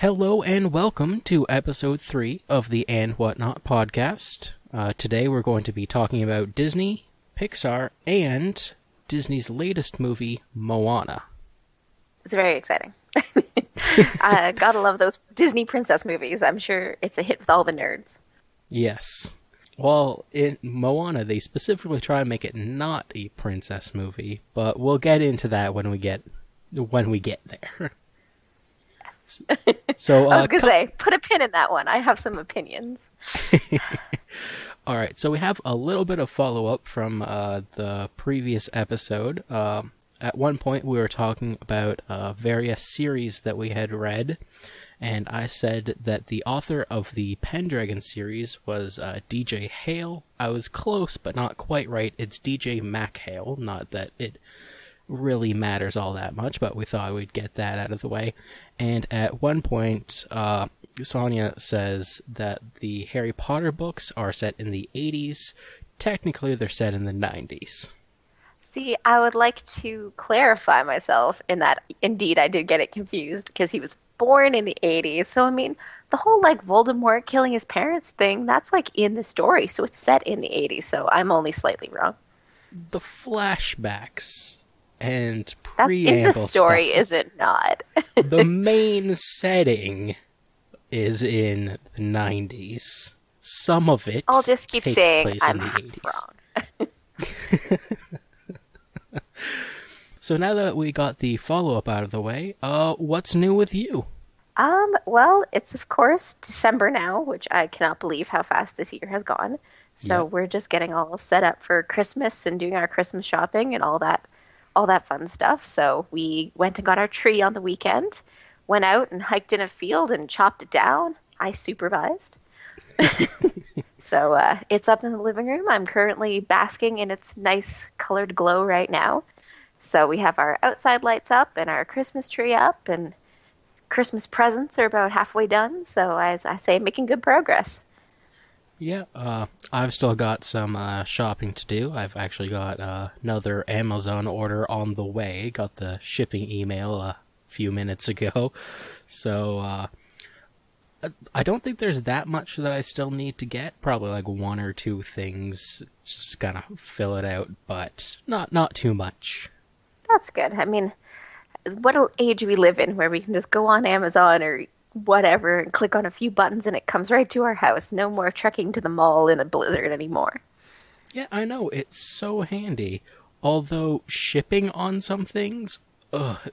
Hello and welcome to episode 3 of the And Whatnot podcast. Today we're going to be talking about Disney, Pixar, and Disney's latest movie, Moana. It's very exciting. Gotta love those Disney princess movies. I'm sure it's a hit with all the nerds. Yes. Well, in Moana, they specifically try to make it not a princess movie, but we'll get into that when we get there. So, I was going to say, put a pin in that one. I have some opinions. All right, so we have a little bit of follow-up from the previous episode. At one point, we were talking about various series that we had read, and I said that the author of the Pendragon series was DJ Hale. I was close, but not quite right. It's DJ Mac Hale, not that it really matters all that much, but we thought we'd get that out of the way. And at one point, Sonia says that the Harry Potter books are set in the 80s. Technically, they're set in the 90s. See, I would like to clarify myself in that, indeed, I did get it confused because he was born in the 80s. So, I mean, the whole, Voldemort killing his parents thing, that's, in the story. So it's set in the 80s, so I'm only slightly wrong. The flashbacks and that's in the story, stuff, is it not? The main setting is in the 90s. Some of it I'll just keep takes saying place I'm in the half 80s. Wrong. So now that we got the follow-up out of the way, what's new with you? Well, it's of course December now, which I cannot believe how fast this year has gone. So We're just getting all set up for Christmas and doing our Christmas shopping and all that fun stuff. So we went and got our tree on the weekend, went out and hiked in a field and chopped it down. I supervised. So it's up in the living room. I'm currently basking in its nice colored glow right now. So we have our outside lights up and our Christmas tree up, and Christmas presents are about halfway done. So as I say, making good progress. Yeah, I've still got some shopping to do. I've actually got another Amazon order on the way. Got the shipping email a few minutes ago. So I don't think there's that much that I still need to get. Probably one or two things, just kind of fill it out, but not too much. That's good. I mean, what age we live in where we can just go on Amazon or whatever and click on a few buttons and it comes right to our house. No more trekking to the mall in a blizzard anymore. Yeah, I know. It's so handy. Although shipping on some things,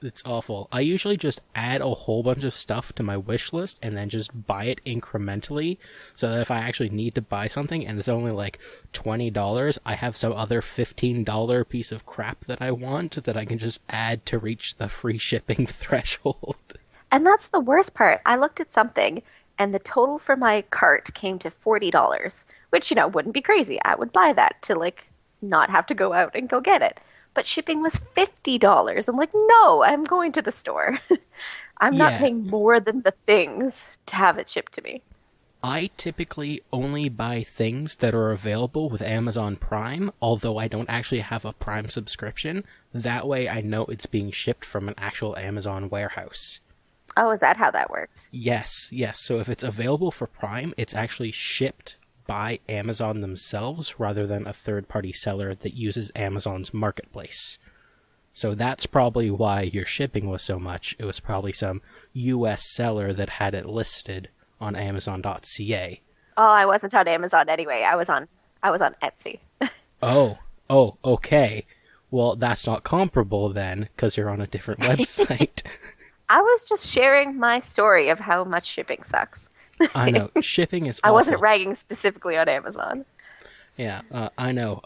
it's awful. I usually just add a whole bunch of stuff to my wish list and then just buy it incrementally, so that if I actually need to buy something and it's only $20, I have some other $15 piece of crap that I want that I can just add to reach the free shipping threshold. And that's the worst part. I looked at something and the total for my cart came to $40, which, wouldn't be crazy. I would buy that to not have to go out and go get it. But shipping was $50. I'm like, no, I'm going to the store. I'm not paying more than the things to have it shipped to me. I typically only buy things that are available with Amazon Prime, although I don't actually have a Prime subscription. That way I know it's being shipped from an actual Amazon warehouse. Oh, is that how that works? Yes. So if it's available for Prime, it's actually shipped by Amazon themselves rather than a third-party seller that uses Amazon's marketplace. So that's probably why your shipping was so much. It was probably some US seller that had it listed on Amazon.ca. Oh, I wasn't on Amazon anyway. I was on Etsy. Oh, okay. Well, that's not comparable then, because you're on a different website. I was just sharing my story of how much shipping sucks. I know. Shipping is awful. I wasn't ragging specifically on Amazon. Yeah, I know.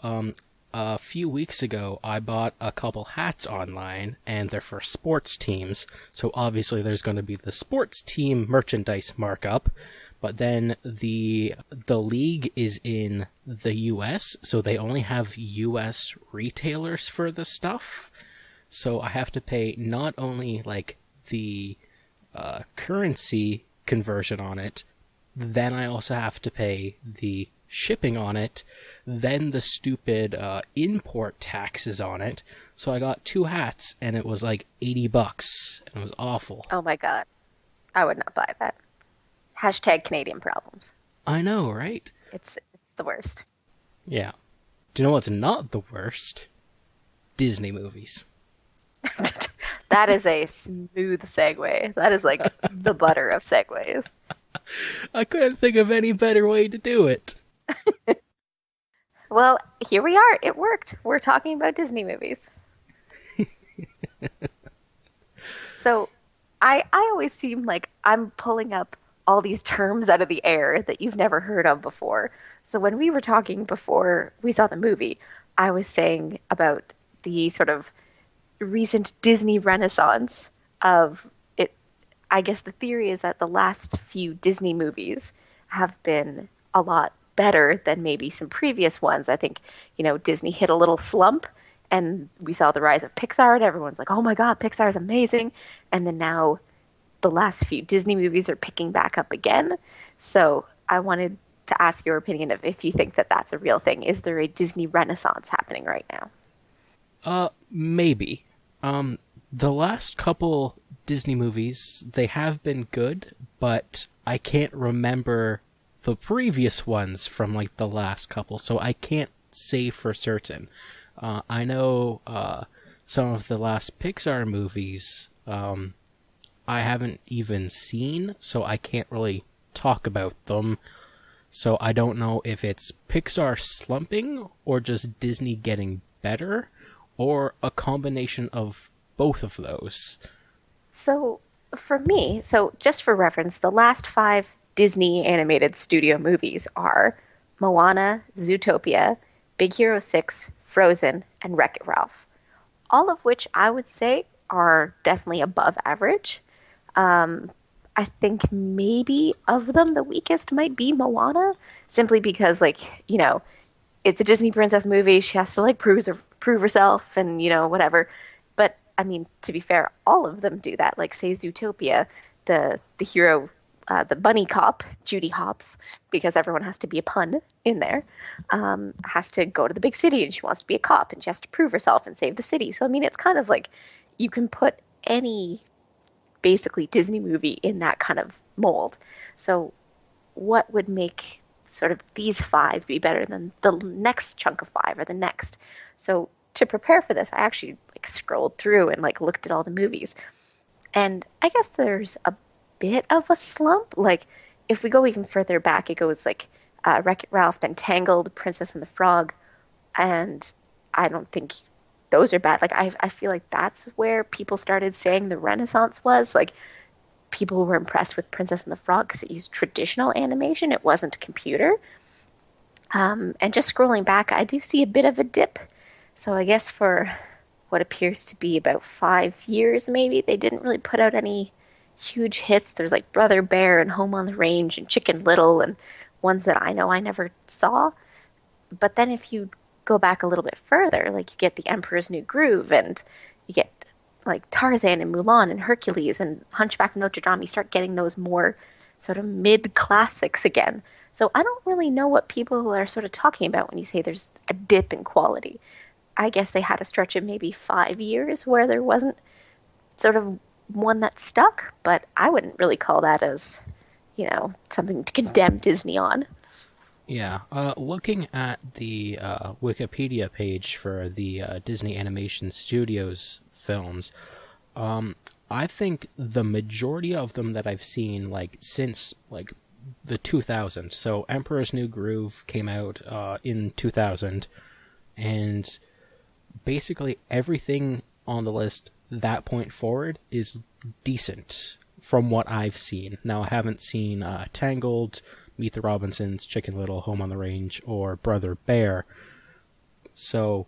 A few weeks ago, I bought a couple hats online, and they're for sports teams. So obviously there's going to be the sports team merchandise markup, but then the league is in the US, so they only have US retailers for the stuff. So I have to pay not only the currency conversion on it, then I also have to pay the shipping on it, then the stupid import taxes on it. So I got two hats and it was $80 and it was awful. Oh my god. I would not buy that. Hashtag Canadian problems. I know, right? It's the worst. Yeah. Do you know what's not the worst? Disney movies. That is a smooth segue. That is like the butter of segues. I couldn't think of any better way to do it. Well, here we are. It worked. We're talking about Disney movies. So I always seem like I'm pulling up all these terms out of the air that you've never heard of before. So when we were talking before we saw the movie, I was saying about the sort of recent Disney renaissance of it. I guess the theory is that the last few Disney movies have been a lot better than maybe some previous ones. I think, Disney hit a little slump and we saw the rise of Pixar and everyone's like, oh my God, Pixar is amazing. And then now the last few Disney movies are picking back up again. So I wanted to ask your opinion of if you think that that's a real thing. Is there a Disney renaissance happening right now? Maybe. The last couple Disney movies, they have been good, but I can't remember the previous ones from, like, the last couple, so I can't say for certain. I know, some of the last Pixar movies, I haven't even seen, so I can't really talk about them. So I don't know if it's Pixar slumping, or just Disney getting better, or a combination of both of those. So for me, just for reference, the last 5 Disney animated studio movies are Moana, Zootopia, Big Hero 6, Frozen, and Wreck-It Ralph. All of which I would say are definitely above average. I think maybe of them the weakest might be Moana, simply because, it's a Disney princess movie. She has to, prove herself and, whatever. But, I mean, to be fair, all of them do that. Like, say, Zootopia, the hero, the bunny cop, Judy Hopps, because everyone has to be a pun in there, has to go to the big city and she wants to be a cop and she has to prove herself and save the city. So, I mean, it's kind of like you can put any basically Disney movie in that kind of mold. So what would make sort of these 5 be better than the next chunk of 5 or the next? So to prepare for this, I actually scrolled through and looked at all the movies. And I guess there's a bit of a slump. Like, if we go even further back, it goes Wreck-It Ralph, then Tangled, Princess and the Frog, and I don't think those are bad. I feel like that's where people started saying the Renaissance was. People were impressed with Princess and the Frog because it used traditional animation. It wasn't computer. And just scrolling back, I do see a bit of a dip. So I guess for what appears to be about 5 years, maybe, they didn't really put out any huge hits. There's Brother Bear and Home on the Range and Chicken Little and ones that I know I never saw. But then if you go back a little bit further, you get The Emperor's New Groove and you get Tarzan and Mulan and Hercules and Hunchback of Notre Dame. You start getting those more sort of mid-classics again. So I don't really know what people are sort of talking about when you say there's a dip in quality. I guess they had a stretch of maybe 5 years where there wasn't sort of one that stuck, but I wouldn't really call that as, something to condemn Disney on. Yeah, looking at the Wikipedia page for the Disney Animation Studios films, I think the majority of them that I've seen, since, the 2000s, so Emperor's New Groove came out in 2000, and basically everything on the list that point forward is decent from what I've seen. Now, I haven't seen Tangled, Meet the Robinsons, Chicken Little, Home on the Range, or Brother Bear. So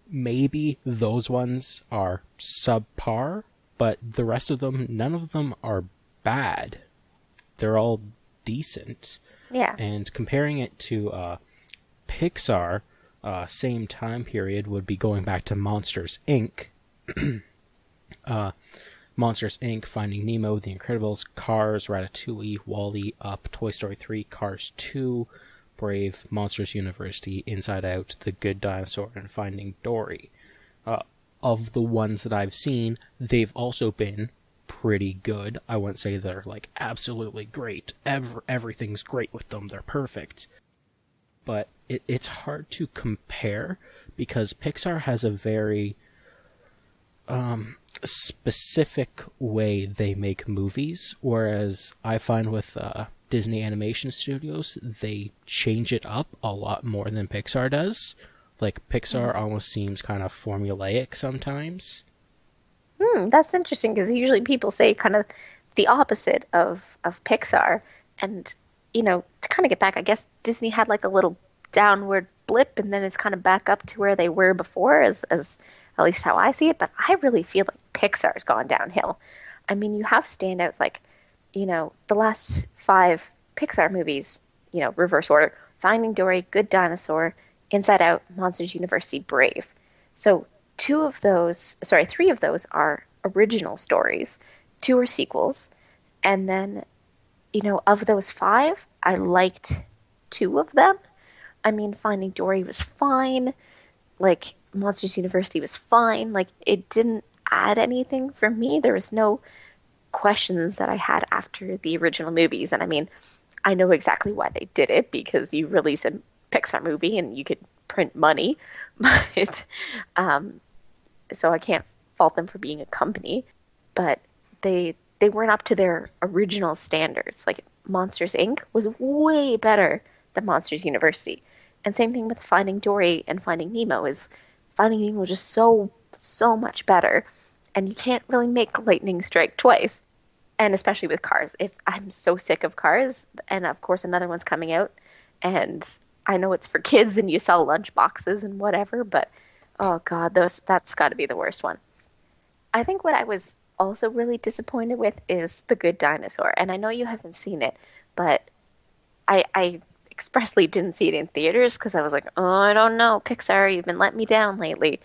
maybe those ones are subpar, but the rest of them, none of them are bad. They're all decent. Yeah. And comparing it to Pixar, same time period, would be going back to Monsters, Inc., Monsters, Inc., Finding Nemo, The Incredibles, Cars, Ratatouille, WALL-E, Up, Toy Story 3, Cars 2, Brave, Monsters University, Inside Out, The Good Dinosaur, and Finding Dory. Of the ones that I've seen, they've also been pretty good. I wouldn't say they're like absolutely great. Everything's great with them. They're perfect. But it's hard to compare because Pixar has a very specific way they make movies, whereas I find with Disney Animation Studios, they change it up a lot more than Pixar does. Like, Pixar almost seems kind of formulaic sometimes. That's interesting because usually people say kind of the opposite of Pixar. And, to kind of get back, I guess Disney had like a little downward blip and then it's kind of back up to where they were before, as at least how I see it. But I really feel like Pixar's gone downhill. I mean, you have standouts like, the last 5 Pixar movies, reverse order: Finding Dory, Good Dinosaur, Inside Out, Monsters University, Brave. So 3 of those are original stories, 2 are sequels, and then, of those 5, I liked 2 of them. I mean, Finding Dory was fine, like, Monsters University was fine, like, it didn't add anything for me. There was no questions that I had after the original movies, and I mean, I know exactly why they did it, because you release a Pixar movie and you could print money, but so I can't fault them for being a company, but they weren't up to their original standards. Like, Monsters Inc. was way better than Monsters University, and same thing with Finding Dory and Finding Nemo. Is Finding Nemo was just so much better, and you can't really make lightning strike twice. And especially with Cars, if I'm so sick of Cars, and of course another one's coming out, and I know it's for kids and you sell lunch boxes and whatever, but oh god, that's got to be the worst one. I think what I was also really disappointed with is The Good Dinosaur, and I know you haven't seen it, but I expressly didn't see it in theaters because I was like, oh, I don't know, Pixar, you've been letting me down lately.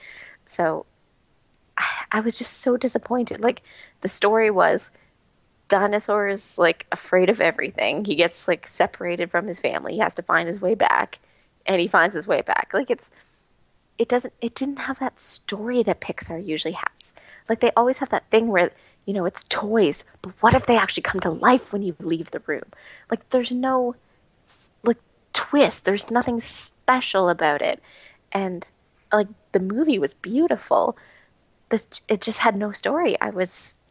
So I was just so disappointed. Like, the story was dinosaurs like afraid of everything. He gets like separated from his family. He has to find his way back, and he finds his way back. Like, it didn't have that story that Pixar usually has. Like, they always have that thing where, it's toys, but what if they actually come to life when you leave the room? Like, there's no like twist. There's nothing special about it. And like, the movie was beautiful. It just had no story.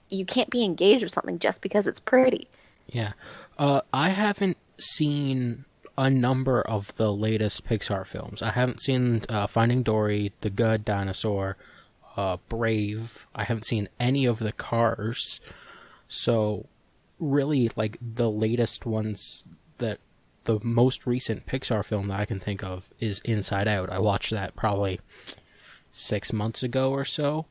You can't be engaged with something just because it's pretty. Yeah. I haven't seen a number of the latest Pixar films. I haven't seen Finding Dory, The Good Dinosaur, Brave. I haven't seen any of the Cars. So, really, like, the latest ones the most recent Pixar film that I can think of is Inside Out. I watched that probably 6 months ago or so.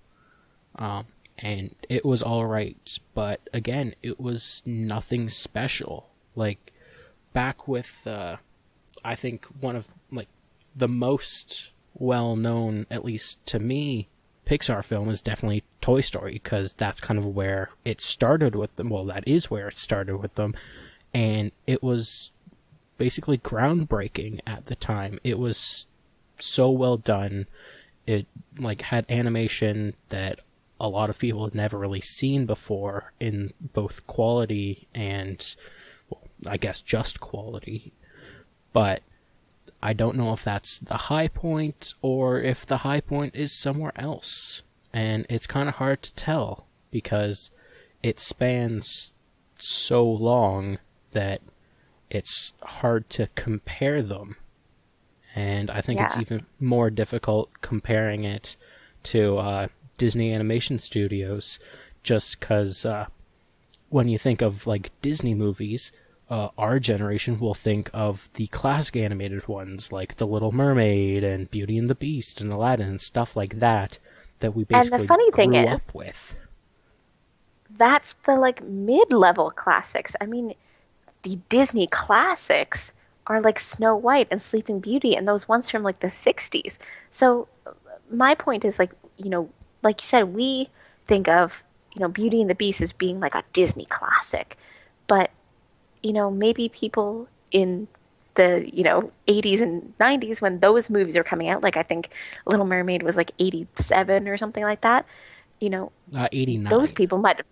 And it was alright, but again, it was nothing special. Like, back with, I think one of, like, the most well-known, at least to me, Pixar film is definitely Toy Story, because that's kind of where it started with them. Well, that is where it started with them, and it was basically groundbreaking at the time. It was so well done. It, like, had animation that a lot of people had never really seen before in both quality and, well, I guess just quality. But I don't know if that's the high point or if the high point is somewhere else. And it's kind of hard to tell because it spans so long that it's hard to compare them. And I think it's even more difficult comparing it to Disney Animation Studios, just because when you think of like Disney movies, our generation will think of the classic animated ones like The Little Mermaid and Beauty and the Beast and Aladdin and stuff like that we basically and the funny thing grew is, up with. That's the like mid-level classics. I mean, the Disney classics are like Snow White and Sleeping Beauty and those ones from like the 60s. So my point is, like, like you said, we think of, Beauty and the Beast as being like a Disney classic. But, maybe people in the, 80s and 90s when those movies are coming out, like I think Little Mermaid was like 87 or something like that, 89. those people might have,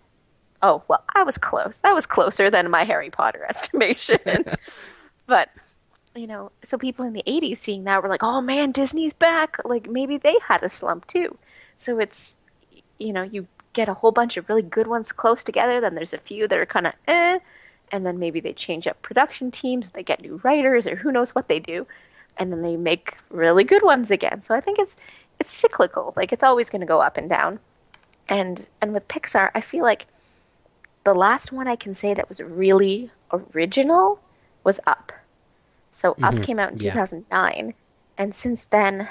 Oh, well, I was close. That was closer than my Harry Potter estimation. But, so people in the 80s seeing that were like, oh man, Disney's back. Like maybe they had a slump too. So it's, you get a whole bunch of really good ones close together, then there's a few that are kind of and then maybe they change up production teams, they get new writers, or who knows what they do, and then they make really good ones again. So I think it's cyclical. Like it's always going to go up and down. And with Pixar, I feel like the last one I can say that was really original was Up. So Up came out in Yeah. 2009, and since then,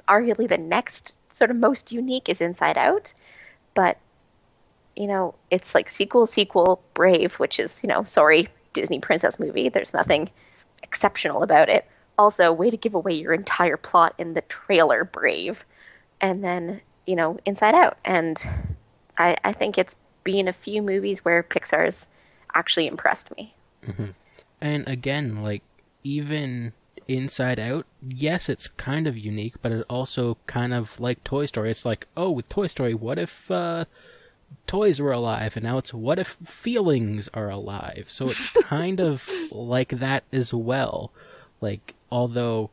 arguably the next sort of most unique is Inside Out. But, it's like sequel, Brave, which is, sorry, Disney princess movie. There's nothing exceptional about it. Also, way to give away your entire plot in the trailer, Brave. And then, Inside Out. And I think it's been a few movies where Pixar's actually impressed me. And again, like, even Inside Out, yes, it's kind of unique, but it also kind of like Toy Story. It's like, oh, with Toy Story, what if toys were alive? And now it's what if feelings are alive? So it's kind of like that as well. Like, although,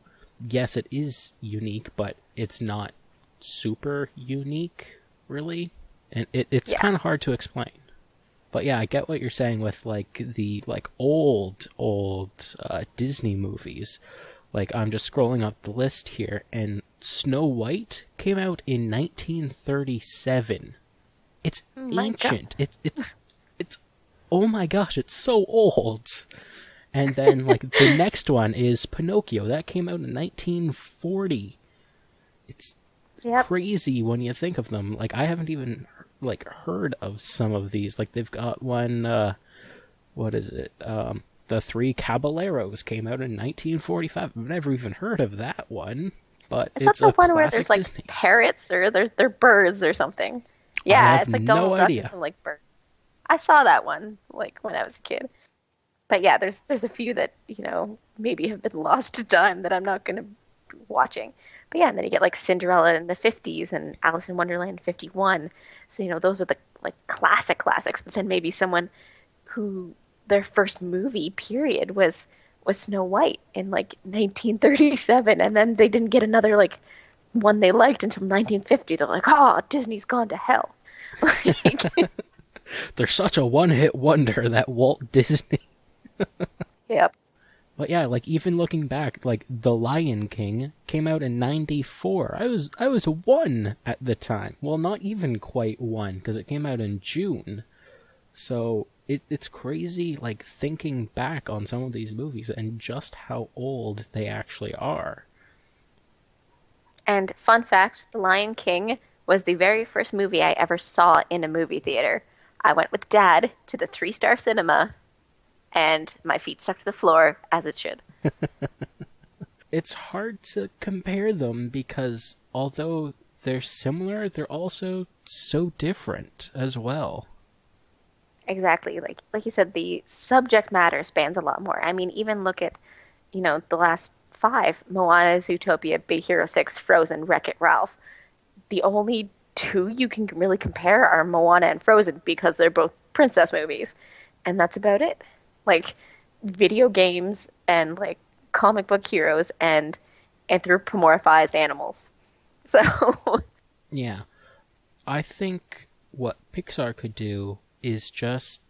yes, it is unique, but it's not super unique, really. And it's kind of hard to explain. But yeah, I get what you're saying with like the like old Disney movies. Like I'm just scrolling up the list here, and Snow White came out in 1937. It's ancient. It's oh my gosh, it's so old. And then like the next one is Pinocchio. That came out in 1940. It's crazy when you think of them. Like I haven't even like heard of some of these. Like they've got one what is it? The Three Caballeros came out in 1945. I've never even heard of that one. But Is that it's the a one where there's like Disney. parrots or they're birds or something? I Yeah, have it's like no Donald Duck idea. and like birds. I saw that one like when I was a kid. But yeah, there's a few that, maybe have been lost to time that I'm not going to be watching. But yeah, and then you get like Cinderella in the 50s and Alice in Wonderland 51. So, those are the like classics. But then maybe someone who their first movie period was Snow White in like 1937, and then they didn't get another like one they liked until 1950. They're like, oh, Disney's gone to hell. Like, They're such a one-hit wonder, that Walt Disney. yep. But yeah, like even looking back, like The Lion King came out in '94. I was one at the time. Well, not even quite one, because it came out in June. So it's crazy, like thinking back on some of these movies and just how old they actually are. And fun fact, The Lion King was the very first movie I ever saw in a movie theater. I went with Dad to the 3-star cinema, and my feet stuck to the floor, as it should. It's hard to compare them because although they're similar, they're also so different as well. Exactly. Like you said, the subject matter spans a lot more. I mean, even look at, the last 5, Moana, Zootopia, Big Hero 6, Frozen, Wreck-It Ralph. The only 2 you can really compare are Moana and Frozen because they're both princess movies. And that's about it. Like video games and like comic book heroes and anthropomorphized animals. So Yeah. I think what Pixar could do is just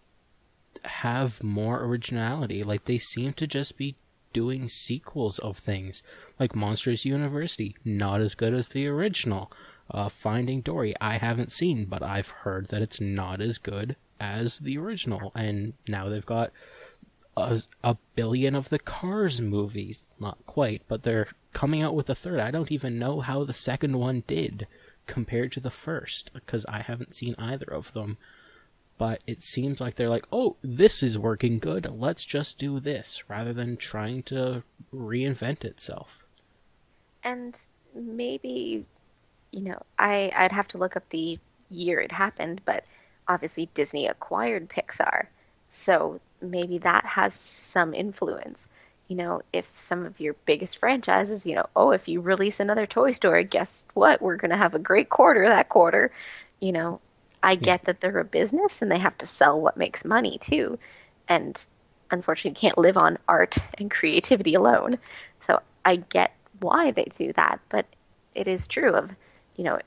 have more originality. Like they seem to just be doing sequels of things. Like Monsters University, not as good as the original. Finding Dory, I haven't seen, but I've heard that it's not as good as the original. And now they've got a billion of the Cars movies. Not quite, but they're coming out with a third. I don't even know how the second one did compared to the first, because I haven't seen either of them. But it seems like they're like, oh, this is working good, let's just do this, rather than trying to reinvent itself. and maybe, I'd have to look up the year it happened, but obviously Disney acquired Pixar. So maybe that has some influence. If some of your biggest franchises, if you release another Toy Story, guess what? We're going to have a great quarter that quarter. You know, I Yeah. get that they're a business and they have to sell what makes money too. And unfortunately, you can't live on art and creativity alone. So I get why they do that, but it is true of, you know,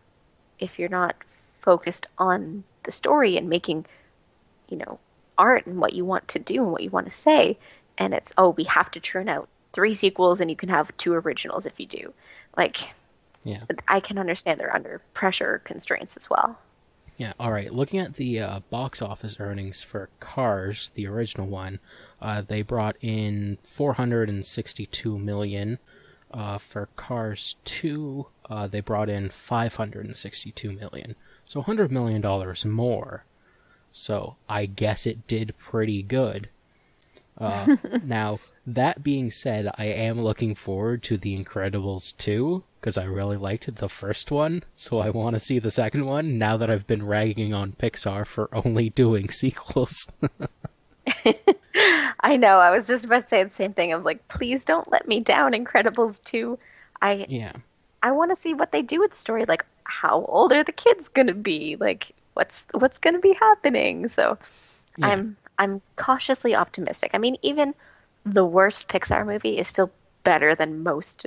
if you're not focused on the story and making, you know, art and what you want to do and what you want to say, and it's, oh, we have to churn out three sequels and you can have two originals if you do. Like, Yeah. I can understand they're under pressure constraints as well. Yeah, all right. Looking at the box office earnings for Cars, the original one, they brought in 462 million. For Cars 2, they brought in 562 million. So $100 million more. So I guess it did pretty good. Now, that being said, I am looking forward to The Incredibles 2, because I really liked the first one, so I want to see the second one, now that I've been ragging on Pixar for only doing sequels. I know. I was just about to say the same thing of like, please don't let me down, Incredibles 2. I Yeah, I want to see what they do with the story. Like, how old are the kids gonna be? Like, what's gonna be happening? So, yeah, I'm cautiously optimistic. I mean, even the worst Pixar movie is still better than most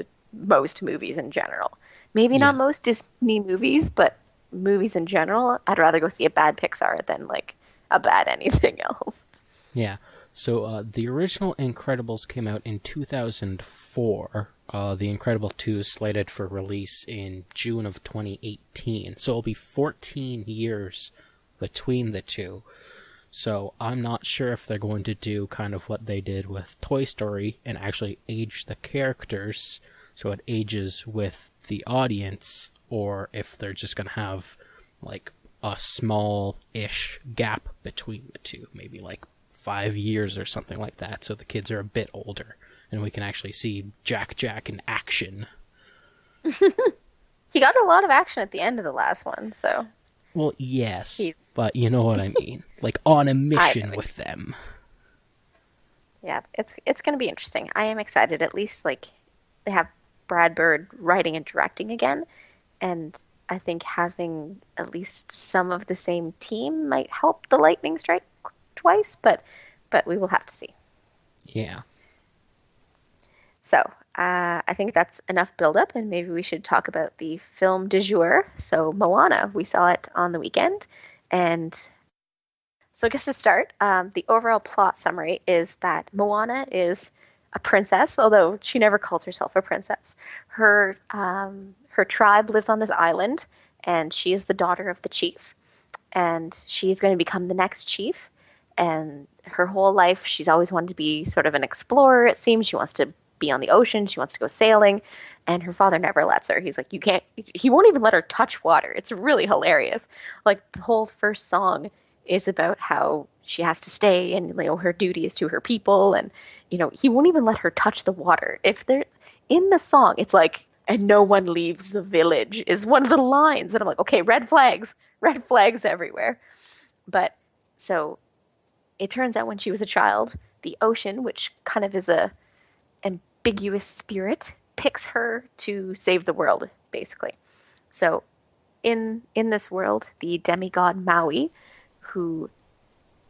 movies in general. Maybe not yeah, most Disney movies, but movies in general. I'd rather go see a bad Pixar than like a bad anything else. yeah. So, the original Incredibles came out in 2004. The Incredible 2 is slated for release in June of 2018. So it'll be 14 years between the two. So I'm not sure if they're going to do kind of what they did with Toy Story and actually age the characters so it ages with the audience, or if they're just going to have like a small-ish gap between the two, maybe like 5 years or something like that, so the kids are a bit older and we can actually see Jack in action. He got a lot of action at the end of the last one, so Well, yes, he's but you know what I mean. Like on a I know mission what you with them. Yeah, it's going to be interesting. I am excited. At least like they have Brad Bird writing and directing again, and I think having at least some of the same team might help the lightning strike twice, but we will have to see. Yeah. So, I think that's enough build up, and maybe we should talk about the film du jour. So, Moana, we saw it on the weekend, and so I guess to start, the overall plot summary is that Moana is a princess, although she never calls herself a princess. Her tribe lives on this island, and she is the daughter of the chief, and she's going to become the next chief. And her whole life, she's always wanted to be sort of an explorer. It seems she wants to be on the ocean. She wants to go sailing, and her father never lets her. He's like, you can't. He won't even let her touch water. It's really hilarious. Like the whole first song is about how she has to stay and her duty is to her people, and he won't even let her touch the water. If they're in the song, it's like, and no one leaves the village is one of the lines, and I'm like, okay, red flags everywhere. But so it turns out when she was a child, the ocean, which kind of is a ambiguous spirit, picks her to save the world, basically. So in this world, the demigod Maui, who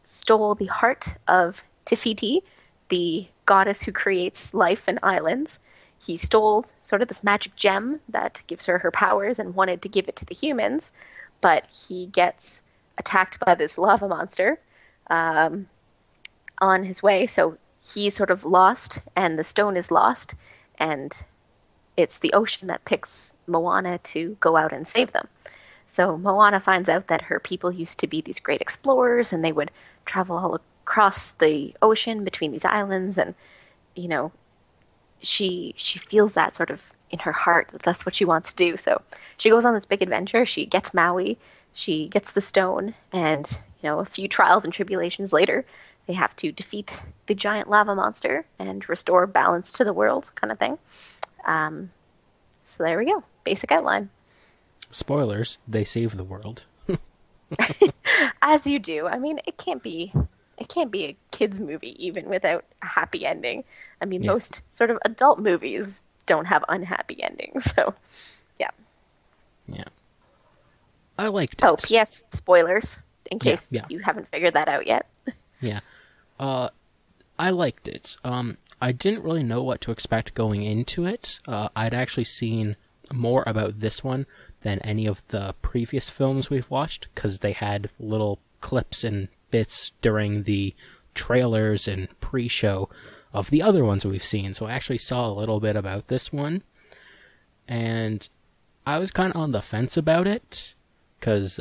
stole the heart of Tefiti, the goddess who creates life and islands. He stole sort of this magic gem that gives her powers and wanted to give it to the humans, but he gets attacked by this lava monster on his way. So he's sort of lost, and the stone is lost, and it's the ocean that picks Moana to go out and save them. So Moana finds out that her people used to be these great explorers, and they would travel all across the ocean between these islands, and she feels that sort of in her heart that that's what she wants to do. So she goes on this big adventure. She gets Maui, she gets the stone, and a few trials and tribulations later, they have to defeat the giant lava monster and restore balance to the world, kind of thing. So there we go. Basic outline. Spoilers, they save the world. As you do. I mean, it can't be a kids movie even without a happy ending. I mean, Yeah. most sort of adult movies don't have unhappy endings. So, yeah. Yeah. I liked Oh, it. P.S. Spoilers, in Yeah, case yeah, you haven't figured that out yet. yeah. Uh, I liked it. I didn't really know what to expect going into it. I'd actually seen more about this one than any of the previous films we've watched because they had little clips and bits during the trailers and pre-show of the other ones we've seen. So I actually saw a little bit about this one, and I was kind of on the fence about it because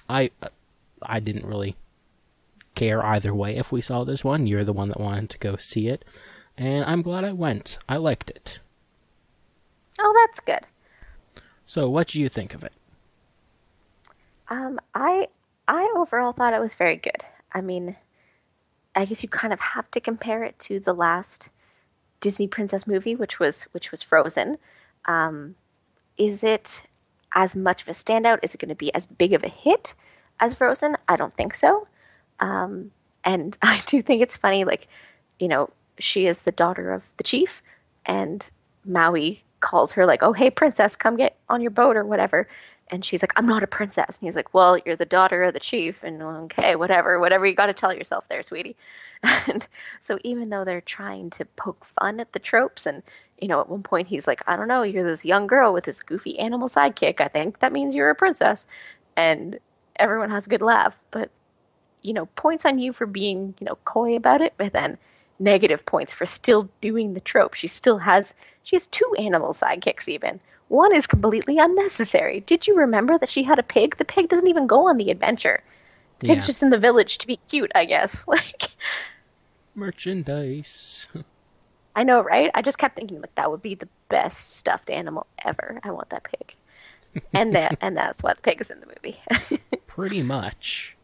I didn't really care either way if we saw this one. You're the one that wanted to go see it, and I'm glad I went. I liked it. Oh, that's good. So, what do you think of it? I overall thought it was very good. I mean, I guess you kind of have to compare it to the last Disney princess movie, which was Frozen. Um, is it as much of a standout? Is it going to be as big of a hit as Frozen? I don't think so. And I do think it's funny, like, you know, she is the daughter of the chief, and Maui calls her like, "Oh, hey, princess, come get on your boat or whatever." And she's like, "I'm not a princess." And he's like, "Well, you're the daughter of the chief." And okay, whatever you got to tell yourself there, sweetie. And so even though they're trying to poke fun at the tropes, and at one point he's like, "I don't know, you're this young girl with this goofy animal sidekick. I think that means you're a princess." And everyone has a good laugh, but points on you for being, coy about it, but then negative points for still doing the trope. She has two animal sidekicks even. One is completely unnecessary. Did you remember that she had a pig? The pig doesn't even go on the adventure. The pig's Yeah. just in the village to be cute, I guess. Like, Merchandise. I know, right? I just kept thinking like that would be the best stuffed animal ever. I want that pig. And that's why the pig is in the movie. Pretty much.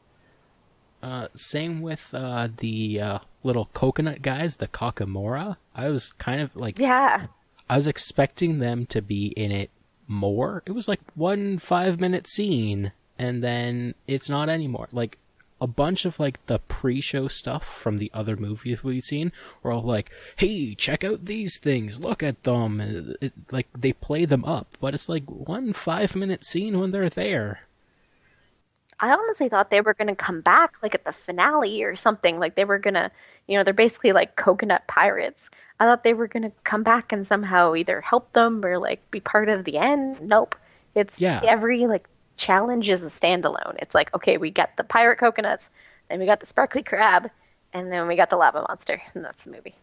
Same with the little coconut guys, the Kakamora. I was kind of like, Yeah. I was expecting them to be in it more. It was like 1 5-minute scene, and then it's not anymore. Like, a bunch of like the pre-show stuff from the other movies we've seen were all like, "Hey, check out these things, look at them," and like they play them up, but it's like 1 5-minute scene when they're there. I honestly thought they were going to come back like at the finale or something. Like they were going to, they're basically like coconut pirates. I thought they were going to come back and somehow either help them or like be part of the end. Nope. It's Yeah, every like challenge is a standalone. It's like, okay, we got the pirate coconuts, then we got the sparkly crab, and then we got the lava monster. And that's the movie.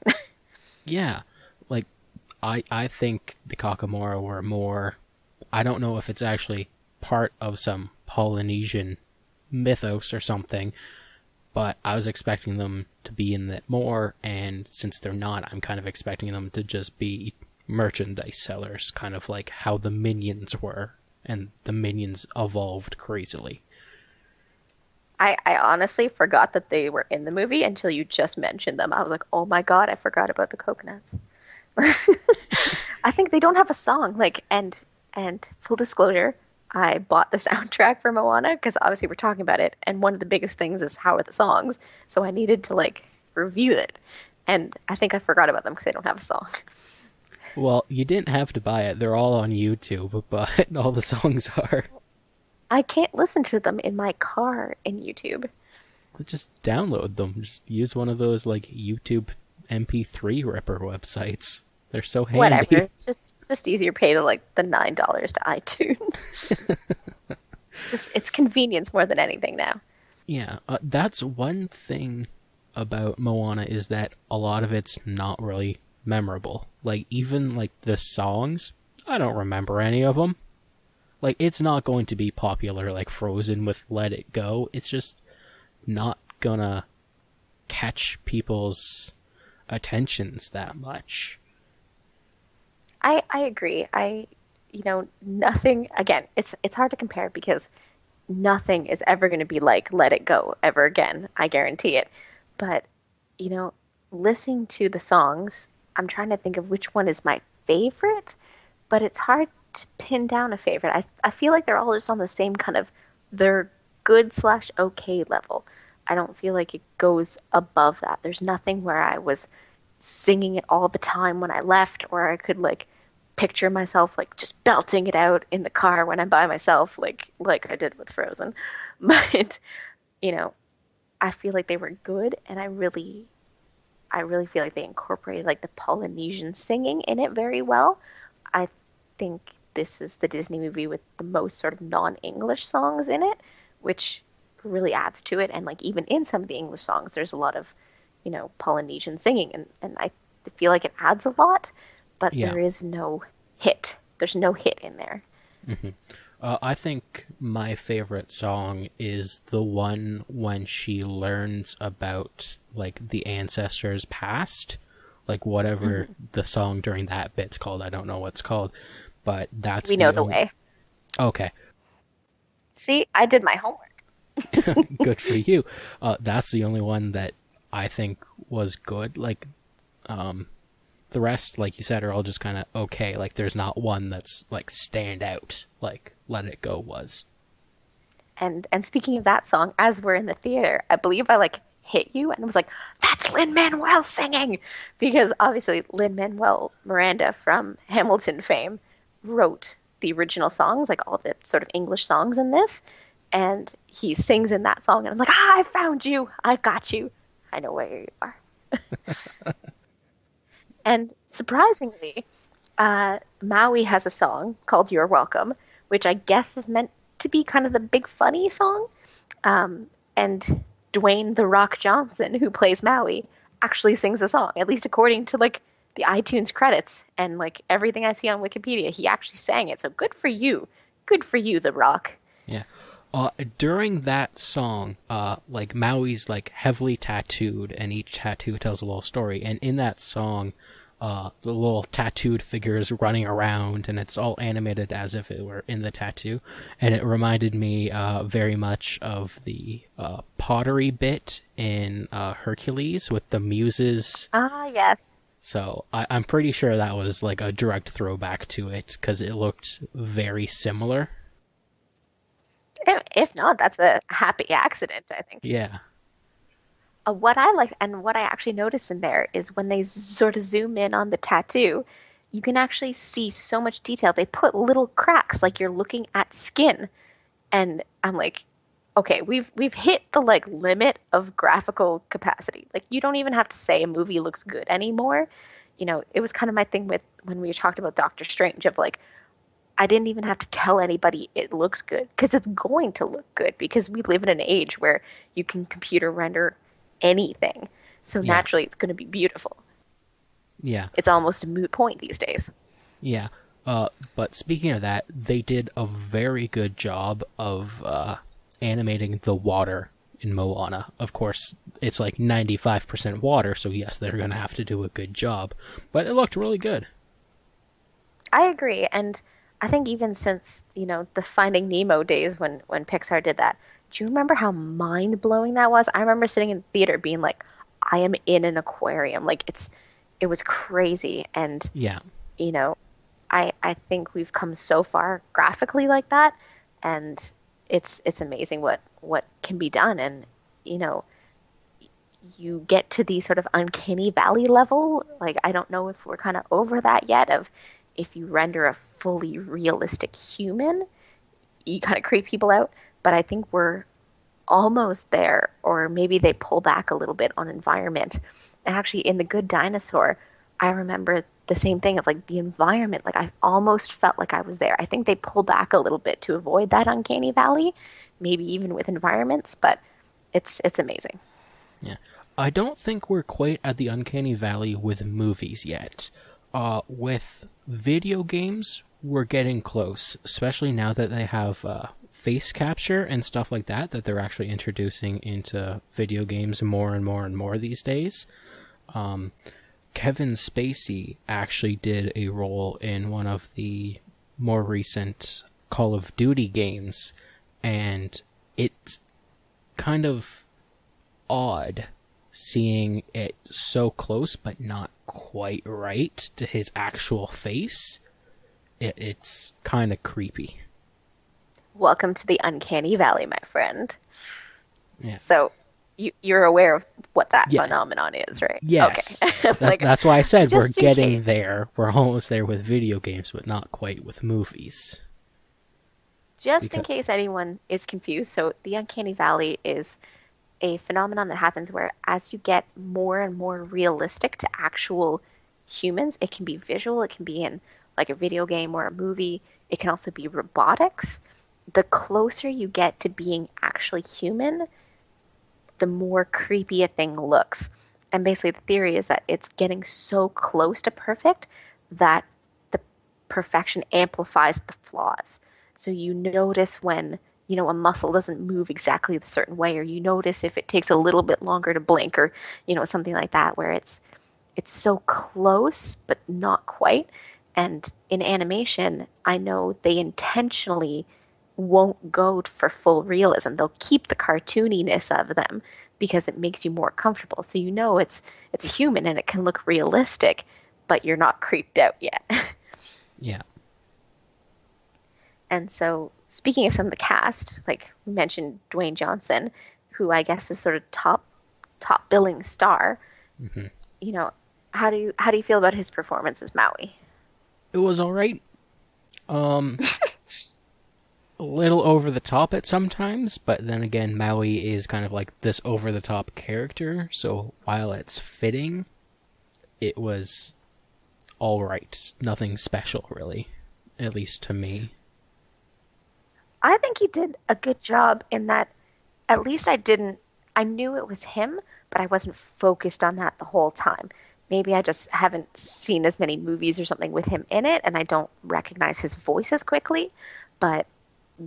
yeah. Like, I think the Kakamora were more. I don't know if it's actually part of some Polynesian mythos or something, but I was expecting them to be in that more, and since they're not, I'm kind of expecting them to just be merchandise sellers, kind of like how the minions were, and the minions evolved crazily. I honestly forgot that they were in the movie until you just mentioned them. I was like, oh my God, I forgot about the coconuts. I think they don't have a song. Like, and full disclosure, I bought the soundtrack for Moana because obviously we're talking about it, and one of the biggest things is how are the songs. So I needed to like review it, and I think I forgot about them because they don't have a song. Well, you didn't have to buy it, they're all on YouTube, but all the songs are. I can't listen to them in my car in YouTube. Just download them. Just use one of those like YouTube MP3 ripper websites. They're so handy. Whatever. It's just easier to pay like the $9 to iTunes. Just it's convenience more than anything now. Yeah, that's one thing about Moana is that a lot of it's not really memorable. Like, even like the songs, I don't remember any of them. Like, it's not going to be popular like Frozen with Let It Go. It's just not gonna catch people's attentions that much. I agree. Nothing again, it's hard to compare because nothing is ever going to be like Let It Go ever again. I guarantee it. But, you know, listening to the songs, I'm trying to think of which one is my favorite, but it's hard to pin down a favorite. I feel like they're all just on the same kind of they're good/okay level. I don't feel like it goes above that. There's nothing where I was singing it all the time when I left, or I could like picture myself like just belting it out in the car when I'm by myself, like I did with Frozen. But you know, I feel like they were good, and I really feel like they incorporated like the Polynesian singing in it very well. I think this is the Disney movie with the most sort of non-English songs in it, which really adds to it. And like even in some of the English songs, there's a lot of, Polynesian singing, and I feel like it adds a lot, but Yeah. there is no hit. There's no hit in there. Hmm. I think my favorite song is the one when she learns about like the ancestors past, like whatever the song during that bit's called. I don't know what's called, but that's We know the way. Okay, See, I did my homework. good for you. That's the only one that I think was good. Like, the rest, like you said, are all just kind of okay. Like, there's not one that's like stand out. Like, Let It Go was. And speaking of that song, as we're in the theater, I believe I like hit you and was like, "That's Lin-Manuel singing," because obviously Lin-Manuel Miranda from Hamilton fame wrote the original songs, like all the sort of English songs in this, and he sings in that song, and I'm like, "Ah, I found you, I got you, I know where you are." And surprisingly, Maui has a song called "You're Welcome," which I guess is meant to be kind of the big funny song. And Dwayne "The Rock" Johnson, who plays Maui, actually sings the song, at least according to like the iTunes credits and like everything I see on Wikipedia. He actually sang it, so good for you. Good for you, The Rock. Yeah. During that song, like Maui's like heavily tattooed, and each tattoo tells a little story. And in that song, the little tattooed figures running around, and it's all animated as if it were in the tattoo. And it reminded me very much of the pottery bit in Hercules with the muses. Ah, yes. So I'm pretty sure that was like a direct throwback to it, because it looked very similar. If not, that's a happy accident, I think. Yeah. What I like and what I actually noticed in there is when they sort of zoom in on the tattoo, you can actually see so much detail. They put little cracks like you're looking at skin. And I'm like, okay, we've hit the like limit of graphical capacity. Like you don't even have to say a movie looks good anymore. It was kind of my thing with when we talked about Doctor Strange of like I didn't even have to tell anybody it looks good because it's going to look good because we live in an age where you can computer render anything. So Yeah. naturally it's going to be beautiful. Yeah. It's almost a moot point these days. Yeah. But speaking of that, they did a very good job of animating the water in Moana. Of course, it's like 95% water, so yes, they're going to have to do a good job. But it looked really good. I agree. And I think even since, the Finding Nemo days when Pixar did that, do you remember how mind-blowing that was? I remember sitting in the theater being like, I am in an aquarium. Like it was crazy. And, Yeah. I think we've come so far graphically like that, and it's amazing what can be done. And, you get to the sort of uncanny valley level. Like, I don't know if we're kind of over that yet of if you render a fully realistic human, you kind of creep people out. But I think we're almost there, or maybe they pull back a little bit on environment. And actually, in The Good Dinosaur, I remember the same thing of like the environment. Like I almost felt like I was there. I think they pull back a little bit to avoid that uncanny valley, maybe even with environments. But it's amazing. Yeah. I don't think we're quite at the uncanny valley with movies yet. With video games, we're getting close, especially now that they have face capture and stuff like that they're actually introducing into video games more and more and more these days. Kevin Spacey actually did a role in one of the more recent Call of Duty games, and it's kind of odd seeing it so close but not quite right to his actual face. It's kind of creepy. Welcome to the uncanny valley, my friend. Yeah. So you're aware of what that Yeah. phenomenon is, right? Yes. Okay. Like, That's why I said we're just in getting case. there. We're almost there with video games, but not quite with movies. Just in Because case anyone is confused, so the uncanny valley is a phenomenon that happens where as you get more and more realistic to actual humans, it can be visual, it can be in like a video game or a movie, it can also be robotics. The closer you get to being actually human, the more creepy a thing looks. And basically, the theory is that it's getting so close to perfect that the perfection amplifies the flaws. So you notice when, a muscle doesn't move exactly the certain way, or you notice if it takes a little bit longer to blink, or, something like that, where it's so close, but not quite. And in animation, I know they intentionally won't go for full realism. They'll keep the cartooniness of them because it makes you more comfortable. So it's human and it can look realistic, but you're not creeped out yet. yeah. And so, speaking of some of the cast, like we mentioned Dwayne Johnson, who I guess is sort of top billing star. Hmm. You know, how do you feel about his performance as Maui? It was alright. Um, a little over the top at sometimes, but then again, Maui is kind of like this over the top character, so while it's fitting, it was alright. Nothing special, really. At least to me. I think he did a good job in that at least I knew it was him, but I wasn't focused on that the whole time. Maybe I just haven't seen as many movies or something with him in it and I don't recognize his voice as quickly. But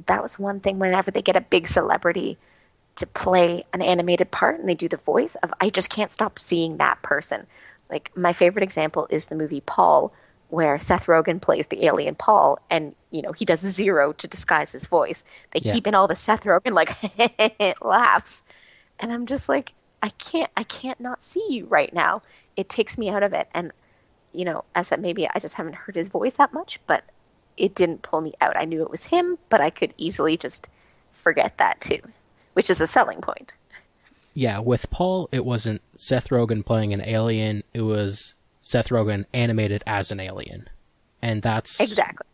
that was one thing whenever they get a big celebrity to play an animated part and they do the voice of I just can't stop seeing that person. Like my favorite example is the movie Paul, where Seth Rogen plays the alien Paul and he does zero to disguise his voice. They Yeah. keep in all the Seth Rogen like laughs. And I'm just like, I can't not see you right now. It takes me out of it. And as that maybe I just haven't heard his voice that much, but it didn't pull me out. I knew it was him, but I could easily just forget that too, which is a selling point. Yeah, with Paul, it wasn't Seth Rogen playing an alien, it was Seth Rogen animated as an alien. And Exactly.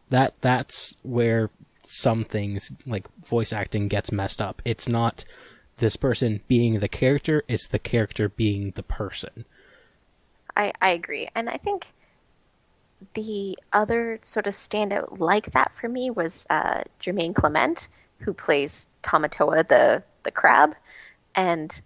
that's where some things like voice acting gets messed up. It's not this person being the character, it's the character being the person. I agree. And I think the other sort of standout like that for me was Jermaine Clement, who plays Tamatoa the crab. And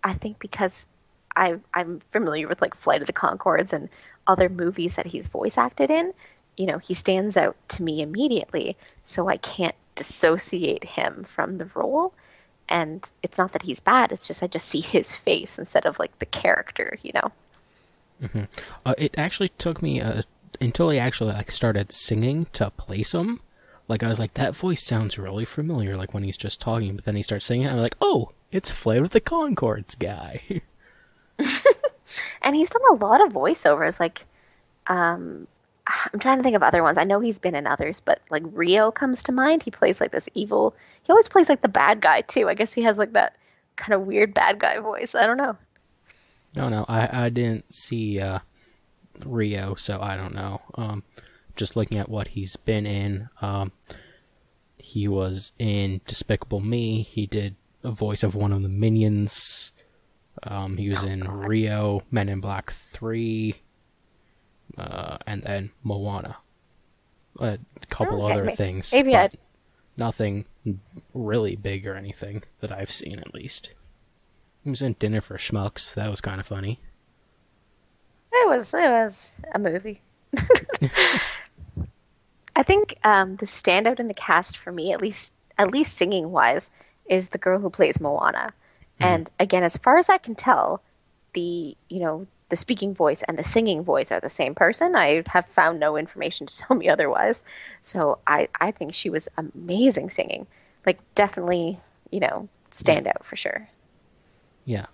I think because I'm familiar with like Flight of the Conchords and other movies that he's voice acted in, he stands out to me immediately. So I can't dissociate him from the role. And it's not that he's bad, it's just I just see his face instead of like the character. Hmm. It actually took me until he actually like started singing to place him. Like I was like, that voice sounds really familiar. Like when he's just talking, but then he starts singing, I'm like, oh, it's Flight with the Concords guy. And he's done a lot of voiceovers. Like, I'm trying to think of other ones. I know he's been in others, but like Rio comes to mind. He plays like this evil. He always plays like the bad guy too. I guess he has like that kind of weird bad guy voice. I don't know. No, I didn't see Rio, so I don't know. Just looking at what he's been in, he was in Despicable Me. He did a voice of one of the Minions. He was in God. Rio, Men in Black 3, and then Moana. A couple Okay, other things, maybe I but just nothing really big or anything that I've seen, at least. He was in Dinner for Schmucks. That was kind of funny. it was a movie. I think the standout in the cast for me, at least singing wise, is the girl who plays Moana. Mm. And again, as far as I can tell, the speaking voice and the singing voice are the same person. I have found no information to tell me otherwise. So I think she was amazing singing. Like definitely, stand out for sure. Yeah,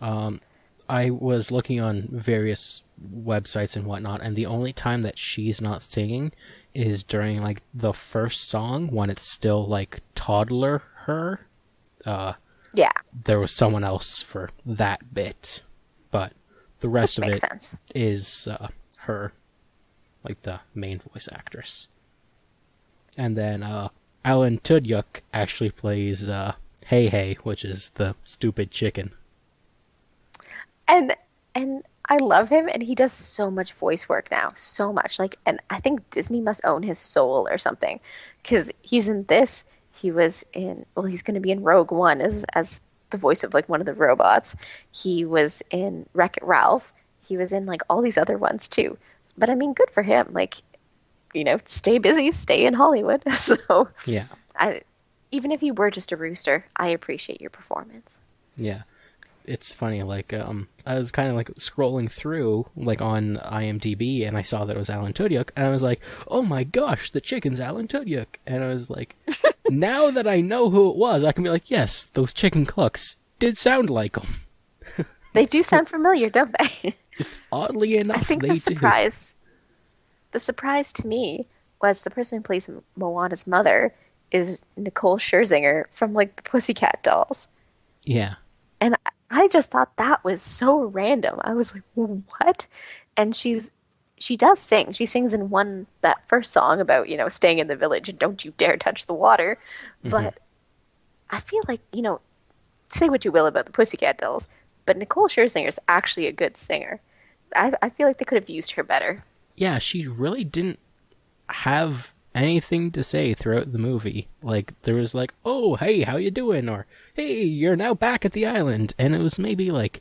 I was looking on various websites and whatnot, and the only time that she's not singing is during like the first song when it's still like toddler her. Yeah, there was someone else for that bit, but the rest which of makes it sense. is her, like the main voice actress. And then Alan Tudyk actually plays Hey Hey, which is the stupid chicken. And and I love him, and he does so much voice work now, so much. Like, and I think Disney must own his soul or something, because he's in this. He was in. Well, he's going to be in Rogue One as the voice of like one of the robots. He was in Wreck-It Ralph. He was in like all these other ones too. But I mean, good for him. Like, stay busy, stay in Hollywood. So, Yeah, I, even if you were just a rooster, I appreciate your performance. yeah. It's funny, like, I was kind of, like, scrolling through, like, on IMDb, and I saw that it was Alan Tudyk, and I was like, oh my gosh, the chicken's Alan Tudyk! And I was like, now that I know who it was, I can be like, yes, those chicken clucks did sound like him. They do sound familiar, don't they? Oddly enough, I think they the surprise to me was the person who plays Moana's mother is Nicole Scherzinger from like the Pussycat Dolls. do. Yeah. And I just thought that was so random. I was like, what? And she does sing. She sings in that first song about, staying in the village and don't you dare touch the water. But I feel like, say what you will about the Pussycat Dolls, but Nicole Scherzinger is actually a good singer. I feel like they could have used her better. Yeah, she really didn't have anything to say throughout the movie. Like, there was like, oh, hey, how you doing? Or, hey, you're now back at the island. And it was maybe like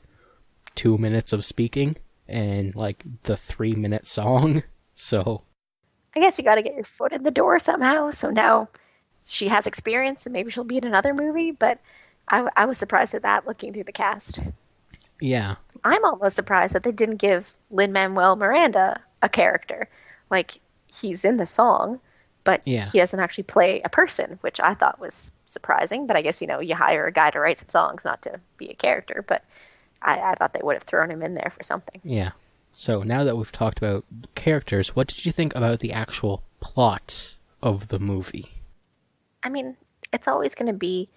2 minutes of speaking and like the 3-minute song. So, I guess you got to get your foot in the door somehow. So now she has experience and maybe she'll be in another movie. But I was surprised at that looking through the cast. yeah. I'm almost surprised that they didn't give Lin-Manuel Miranda a character. Like, he's in the song, but Yeah. he doesn't actually play a person, which I thought was surprising. But I guess, you hire a guy to write some songs, not to be a character. But I thought they would have thrown him in there for something. Yeah. So now that we've talked about characters, what did you think about the actual plot of the movie? I mean, it's always going to be,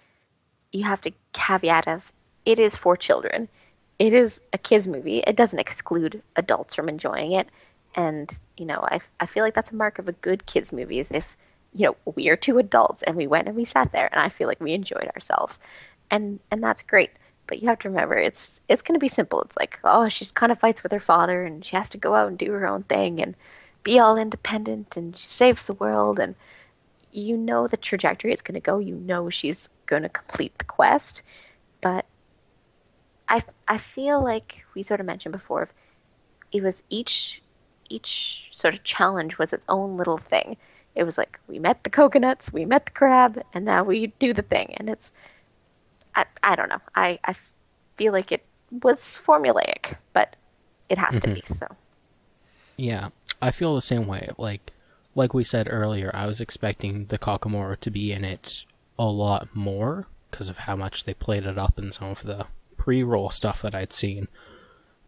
you have to caveat of, it is for children. It is a kids movie. It doesn't exclude adults from enjoying it. And, I feel like that's a mark of a good kids movie is if, we are two adults and we went and we sat there and I feel like we enjoyed ourselves. And that's great. But you have to remember, it's going to be simple. It's like, oh, she kind of fights with her father and she has to go out and do her own thing and be all independent and she saves the world. And the trajectory it's going to go. She's going to complete the quest. But I feel like we sort of mentioned before, it was each sort of challenge was its own little thing. It was like, we met the coconuts, we met the crab, and now we do the thing. And it's, I don't know. I feel like it was formulaic, but it has to be, so. Yeah, I feel the same way. Like we said earlier, I was expecting the Kakamora to be in it a lot more because of how much they played it up in some of the pre-roll stuff that I'd seen.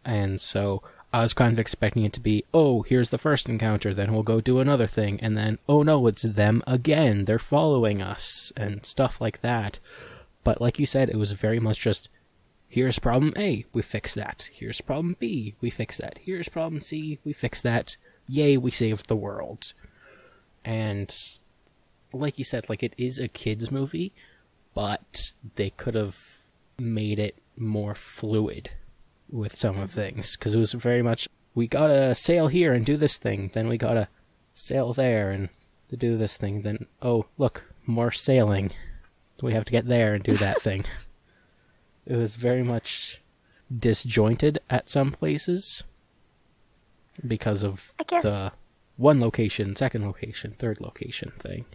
And so I was kind of expecting it to be, oh, here's the first encounter, then we'll go do another thing, and then, oh no, it's them again, they're following us, and stuff like that. But like you said, it was very much just, here's problem A, we fix that. Here's problem B, we fix that. Here's problem C, we fix that. Yay, we saved the world. And like you said, like, it is a kids movie, but they could have made it more fluid with some of the things, because it was very much, we gotta sail here and do this thing, then we gotta sail there and to do this thing, then, oh, look, more sailing. We have to get there and do that thing. It was very much disjointed at some places because of the one location, second location, third location thing.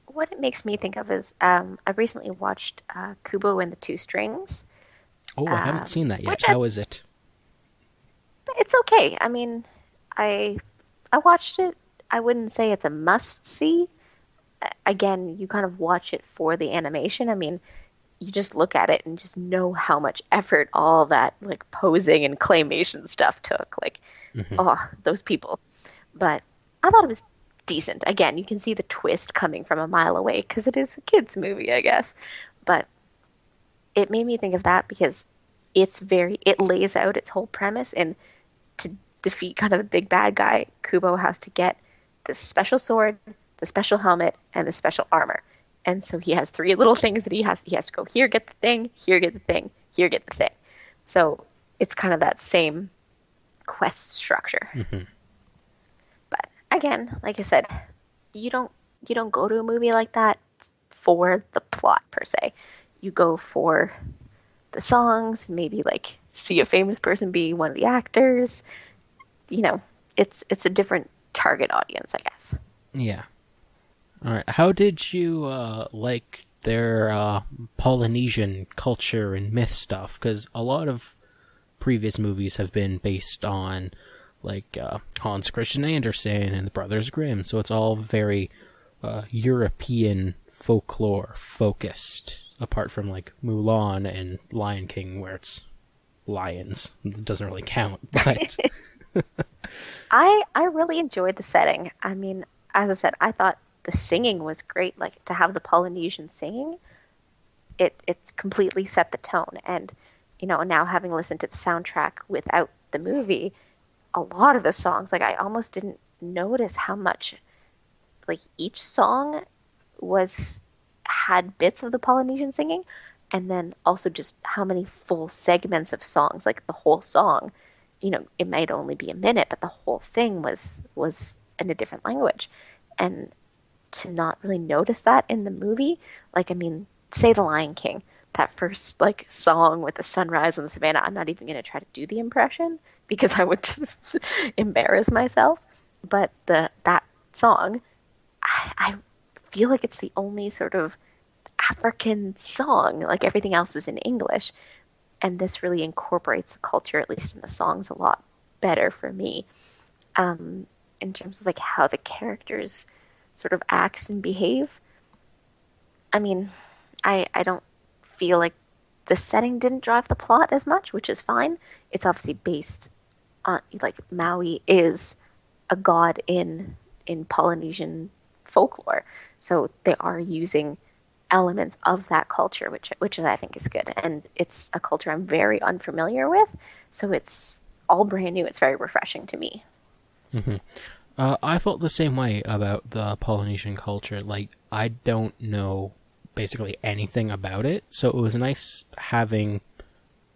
What it makes me think of is I recently watched Kubo and the Two Strings. Oh, I haven't seen that yet. How is it? It's okay. I mean, I watched it. I wouldn't say it's a must-see. Again, you kind of watch it for the animation. I mean, you just look at it and just know how much effort all that like posing and claymation stuff took. Like, oh, those people. But I thought it was decent. Again, you can see the twist coming from a mile away because it is a kids' movie, I guess. But it made me think of that because it lays out its whole premise, and to defeat kind of the big bad guy, Kubo has to get the special sword, the special helmet, and the special armor. And so he has three little things that he has to go here, get the thing, here, get the thing, here, get the thing. So it's kind of that same quest structure. Mm-hmm. But again, like I said, you don't go to a movie like that for the plot per se. You go for the songs, maybe like see a famous person be one of the actors. It's a different target audience, I guess. Yeah. All right. How did you like their Polynesian culture and myth stuff? Because a lot of previous movies have been based on like Hans Christian Andersen and the Brothers Grimm, so it's all very European folklore focused. Apart from like Mulan and Lion King, where it's lions, it doesn't really count. But I really enjoyed the setting. I mean, as I said, I thought the singing was great. Like to have the Polynesian singing, it's completely set the tone. And now having listened to the soundtrack without the movie, a lot of the songs, like I almost didn't notice how much like each song had bits of the Polynesian singing, and then also just how many full segments of songs, like the whole song, it might only be a minute, but the whole thing was in a different language. And to not really notice that in the movie, like, I mean, say The Lion King, that first like song with the sunrise on the savannah, I'm not even going to try to do the impression because I would just embarrass myself. But that song, I feel like it's the only sort of African song. Like everything else is in English, and this really incorporates the culture, at least in the songs, a lot better for me. In terms of like how the characters sort of act and behave. I mean, I don't feel like the setting didn't drive the plot as much, which is fine. It's obviously based on like Maui is a god in Polynesian folklore, so they are using elements of that culture, which I think is good, and it's a culture I'm very unfamiliar with, so it's all brand new. It's very refreshing to me. Mm-hmm. I felt the same way about the Polynesian culture. Like, I don't know basically anything about it, so it was nice having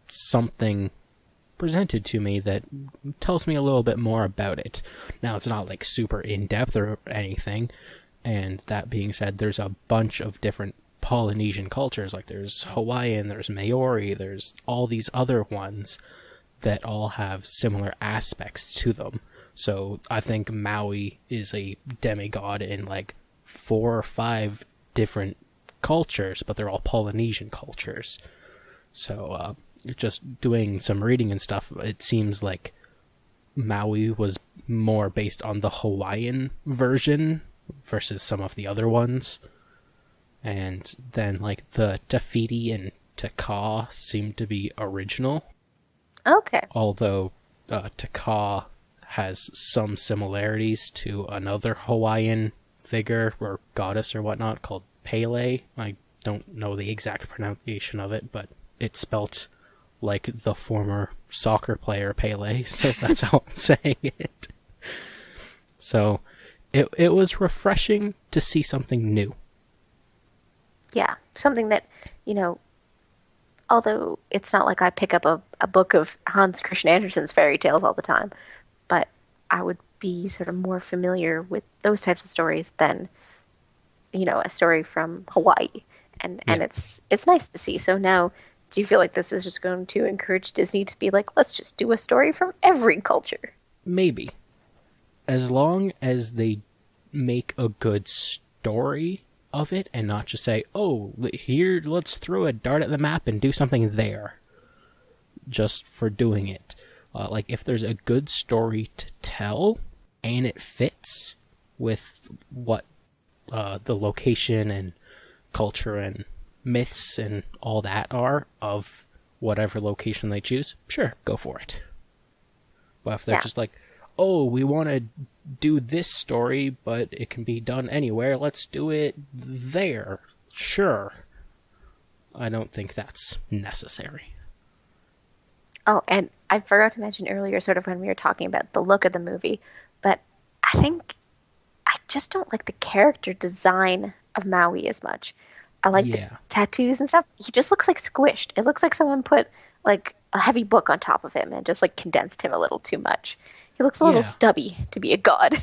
something presented to me that tells me a little bit more about it. Now, it's not like super in-depth or anything, and that being said, there's a bunch of different Polynesian cultures. Like, there's Hawaiian, there's Maori, there's all these other ones that all have similar aspects to them. So I think Maui is a demigod in like 4 or 5 different cultures, but they're all Polynesian cultures. So just doing some reading and stuff, it seems like Maui was more based on the Hawaiian version versus some of the other ones. And then like the Tafiti and Taka seem to be original. Okay. Although Taka has some similarities to another Hawaiian figure or goddess or whatnot called Pele. I don't know the exact pronunciation of it, but it's spelt like the former soccer player Pele, so that's how I'm saying it. So it was refreshing to see something new. Yeah, something that, although it's not like I pick up a book of Hans Christian Andersen's fairy tales all the time, but I would be sort of more familiar with those types of stories than, a story from Hawaii. And it's nice to see. So now, do you feel like this is just going to encourage Disney to be like, let's just do a story from every culture? Maybe. As long as they make a good story of it and not just say, oh, here, let's throw a dart at the map and do something there. Just for doing it. Like, if there's a good story to tell and it fits with what the location and culture and myths and all that are of whatever location they choose, sure, go for it. But if they're just like, oh, we want to do this story, but it can be done anywhere, let's do it there. Sure. I don't think that's necessary. Oh, and I forgot to mention earlier, sort of when we were talking about the look of the movie, but I think I just don't like the character design of Maui as much. I like the Yeah. tattoos and stuff. He just looks like squished. It looks like someone put like a heavy book on top of him and just like condensed him a little too much. He looks a little Yeah. stubby to be a god.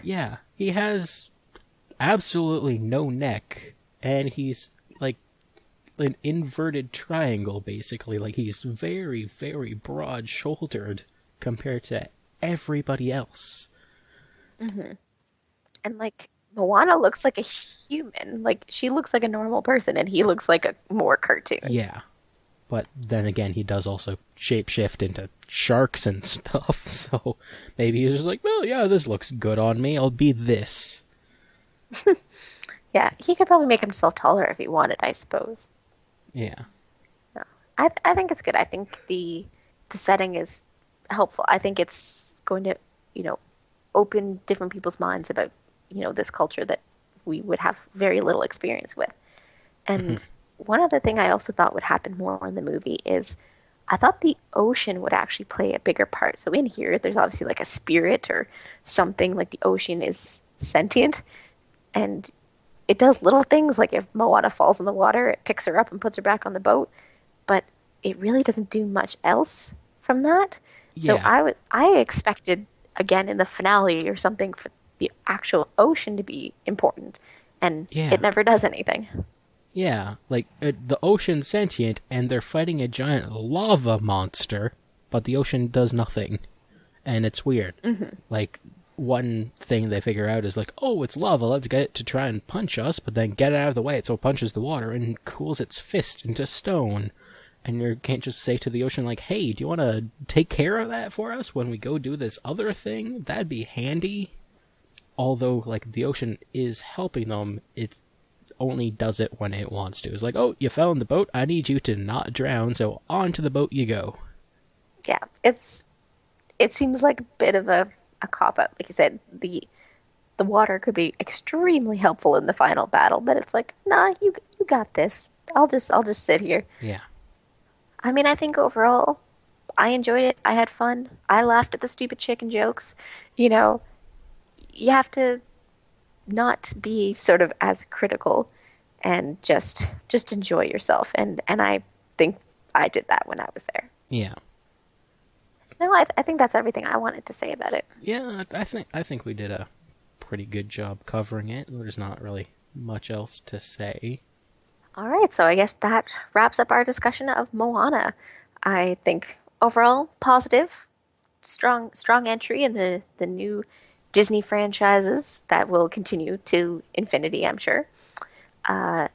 Yeah. He has absolutely no neck, and he's like an inverted triangle, basically. Like, he's very, very broad-shouldered compared to everybody else. And like Moana looks like a human. Like she looks like a normal person and he looks like a more cartoon. Yeah. But then again, he does also shapeshift into sharks and stuff, so maybe he's just like, well, yeah, this looks good on me, I'll be this. Yeah, he could probably make himself taller if he wanted, I suppose. Yeah. No. I think it's good. I think the setting is helpful. I think it's going to, open different people's minds about, this culture that we would have very little experience with. And one other thing I also thought would happen more in the movie is I thought the ocean would actually play a bigger part. So in here, there's obviously like a spirit or something, like the ocean is sentient. And it does little things, like if Moana falls in the water, it picks her up and puts her back on the boat. But it really doesn't do much else from that. So Yeah. I expected, again, in the finale or something, for the actual ocean to be important. And Yeah. it never does anything. Yeah, like, the ocean's sentient, and they're fighting a giant lava monster, but the ocean does nothing. And it's weird. Like, one thing they figure out is like, oh, it's lava, let's get it to try and punch us, but then get it out of the way, so it punches the water and cools its fist into stone. And you can't just say to the ocean, like, hey, do you want to take care of that for us when we go do this other thing? That'd be handy. Although, like, the ocean is helping them, it only does it when it wants to. It's like, oh, you fell in the boat, I need you to not drown, so onto the boat you go. Yeah, it seems like a bit of a cop-out. Like you said, the water could be extremely helpful in the final battle, but it's like, nah, you got this. I'll just sit here. Yeah. I mean, I think overall, I enjoyed it. I had fun. I laughed at the stupid chicken jokes. You have to not be sort of as critical and just enjoy yourself. And I think I did that when I was there. Yeah. No, I think that's everything I wanted to say about it. Yeah, I think we did a pretty good job covering it. There's not really much else to say. All right, so I guess that wraps up our discussion of Moana. I think overall positive, strong entry in the new Disney franchises that will continue to infinity, I'm sure.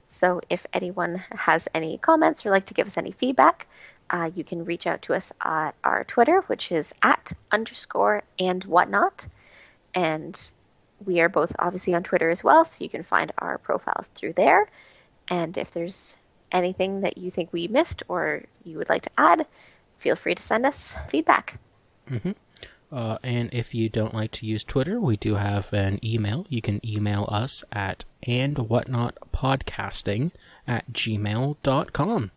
So if anyone has any comments or like to give us any feedback, you can reach out to us at our Twitter, which is @_and_whatnot. And we are both obviously on Twitter as well, so you can find our profiles through there. And if there's anything that you think we missed or you would like to add, feel free to send us feedback. And if you don't like to use Twitter, we do have an email. You can email us at andwhatnotpodcasting@gmail.com.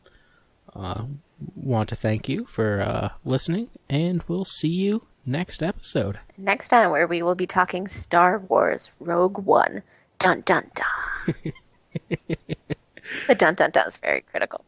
Want to thank you for listening, and we'll see you next episode. Next time, where we will be talking Star Wars Rogue One. Dun dun dun. The dun dun dun is very critical.